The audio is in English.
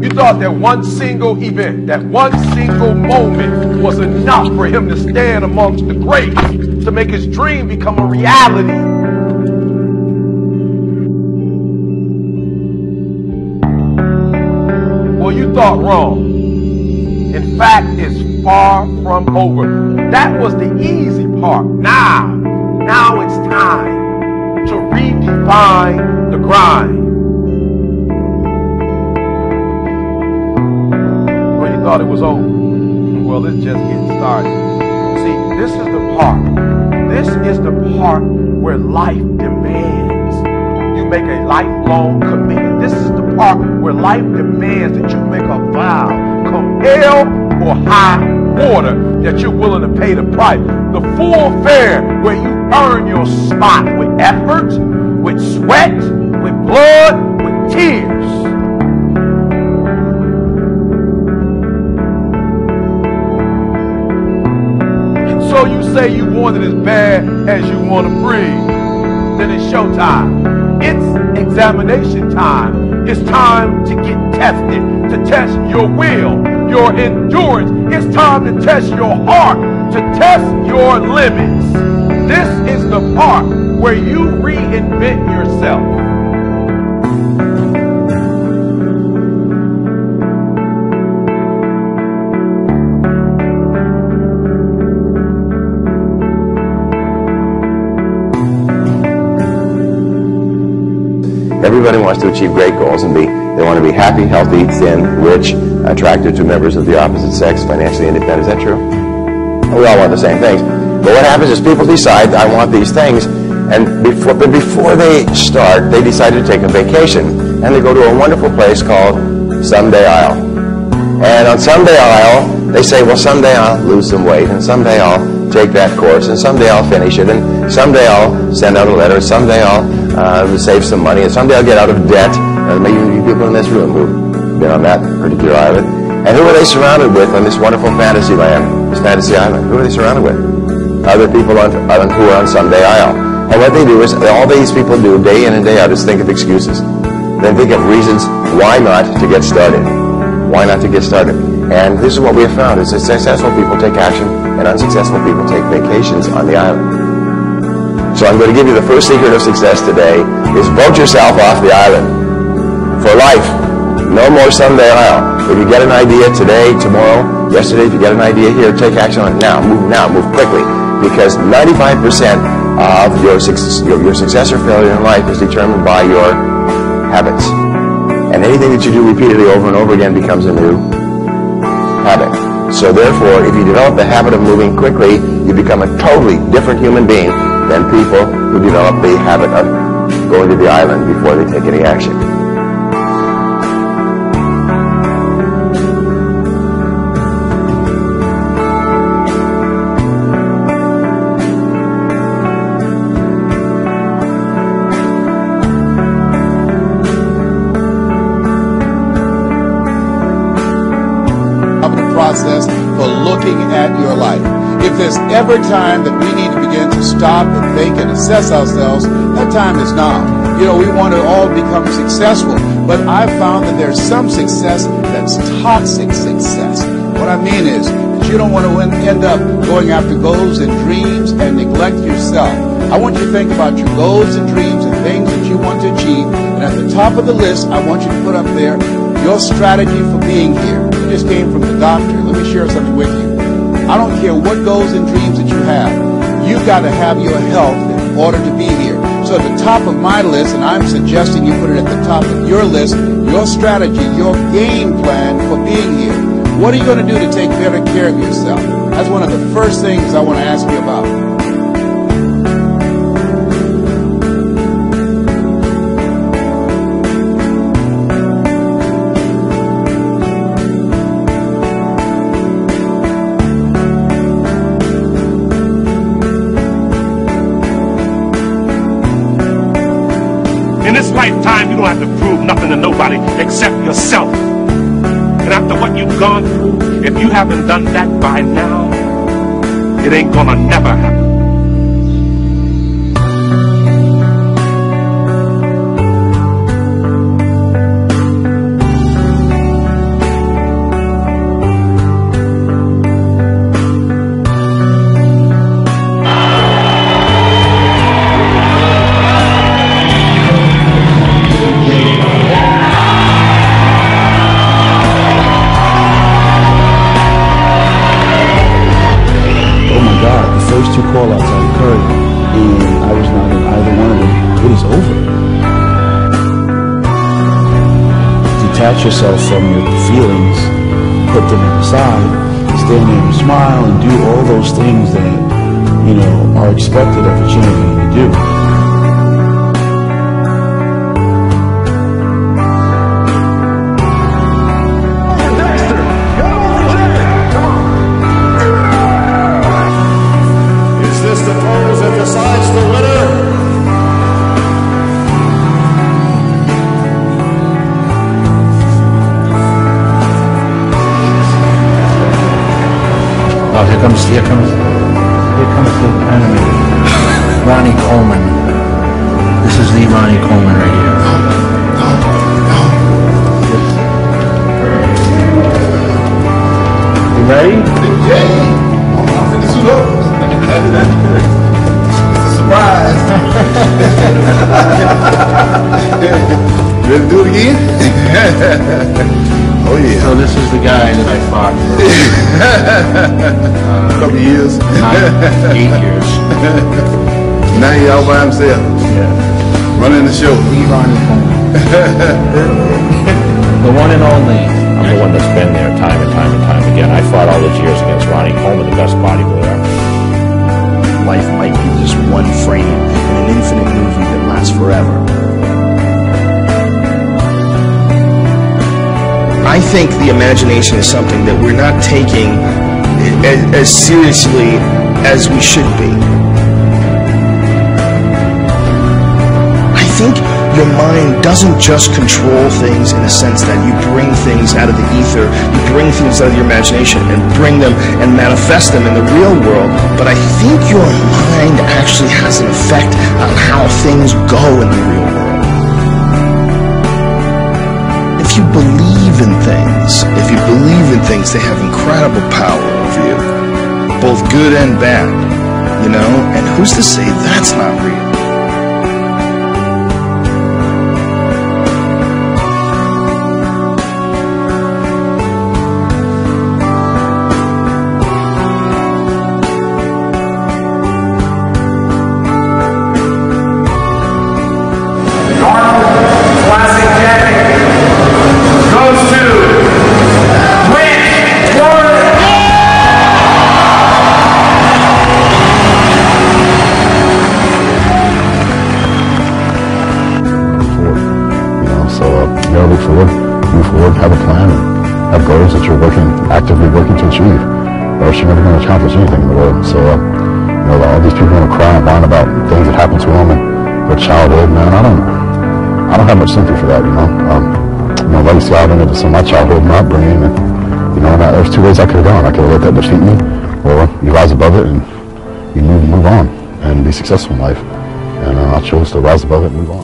You thought that one single event, that one single moment was enough for him to stand amongst the greats, to make his dream become a reality. Well, you thought wrong. In fact, it's far from over. That was the easy part. Now it's time to redefine the grind. Well, you thought it was over. Well, it's just getting started. See, this is the part. This is the part where life demands you make a lifelong commitment. This is the part where life demands that you make a vow, come hell or high water, that you're willing to pay the price. The full fare where you earn your spot with effort, with sweat, with blood, with tears. And so you say you want it as bad as you want to breathe. Then it's showtime. It's examination time. It's time to get tested, to test your will, your endurance. It's time to test your heart, to test your limits. This is the part where you reinvent yourself. Everybody wants to achieve great goals and they want to be happy, healthy, thin, rich, attracted to members of the opposite sex, financially independent. Is that true? We all want the same things. But what happens is people decide, I want these things, and before they start, they decide to take a vacation, and they go to a wonderful place called Someday I'll. And on Someday I'll, they say, well, someday I'll lose some weight, and someday I'll take that course, and someday I'll finish it, and someday I'll send out a letter, someday I'll save some money, and someday I'll get out of debt. Maybe you people in this room who've been on that particular island. And who are they surrounded with on this wonderful fantasy land, this fantasy island? Who are they surrounded with? Other people who are on Someday I'll. And what they do is, all these people do day in and day out is think of excuses. Then think of reasons why not to get started. Why not to get started? And this is what we have found, is that successful people take action and unsuccessful people take vacations on the island. So I'm going to give you the first secret of success today, is vote yourself off the island. For life. No more Someday I'll. If you get an idea today, tomorrow, yesterday, if you get an idea here, take action on it now. Move quickly. Because 95% of your success or failure in life is determined by your habits. And anything that you do repeatedly over and over again becomes a new habit. So therefore, if you develop the habit of moving quickly, you become a totally different human being than people who develop the habit of going to the island before they take any action. Process for looking at your life. If there's ever time that we need to begin to stop and think and assess ourselves, that time is now. You know, we want to all become successful, but I've found that there's some success that's toxic success. What I mean is that you don't want to end up going after goals and dreams and neglect yourself. I want you to think about your goals and dreams and things that you want to achieve, and at the top of the list, I want you to put up there your strategy for being here. You just came from the doctor. Let me share something with you. I don't care what goals and dreams that you have. You've got to have your health in order to be here. So at the top of my list, and I'm suggesting you put it at the top of your list, your strategy, your game plan for being here. What are you going to do to take better care of yourself? That's one of the first things I want to ask you about. In this lifetime, you don't have to prove nothing to nobody except yourself. And after what you've gone through, if you haven't done that by now, it ain't gonna never happen. detach yourself from your feelings, put them aside, stand there and smile and do all those things that, you know, are expected of a champion to do. Is this the pose that decides the winner? Oh, here comes the animator. Ronnie Coleman. This is the Ronnie Coleman right here. You ready? Surprise! Ready to do it again? Oh yeah. So this is the guy that I fought A couple years. 8 years. Now he all by himself, Yeah. running the show. Ronnie Coleman. The one and only. I'm the one that's been there time and time and time again. I fought all those years against Ronnie Coleman, the best bodybuilder. Life might be just one frame in an infinite movie that lasts forever. I think the imagination is something that we're not taking as seriously as we should be. I think your mind doesn't just control things in a sense that you bring things out of the ether, you bring things out of your imagination and bring them and manifest them in the real world, but I think your mind actually has an effect on how things go in the real world. If you believe in things, they have incredible power over you, both good and bad, you know, and who's to say that's not real? Move forward, have a plan, and have goals that you're actively working to achieve, or else you're never going to accomplish anything in the world. So, you know, all these people want to cry and whine about things that happened to them in their childhood, man. I don't have much sympathy for that, you know. Like you see, I've been into some of my childhood, my upbringing, and you know, there's two ways I could have gone. I could have let that defeat me, or you rise above it and you move on and be successful in life. And I chose to rise above it and move on.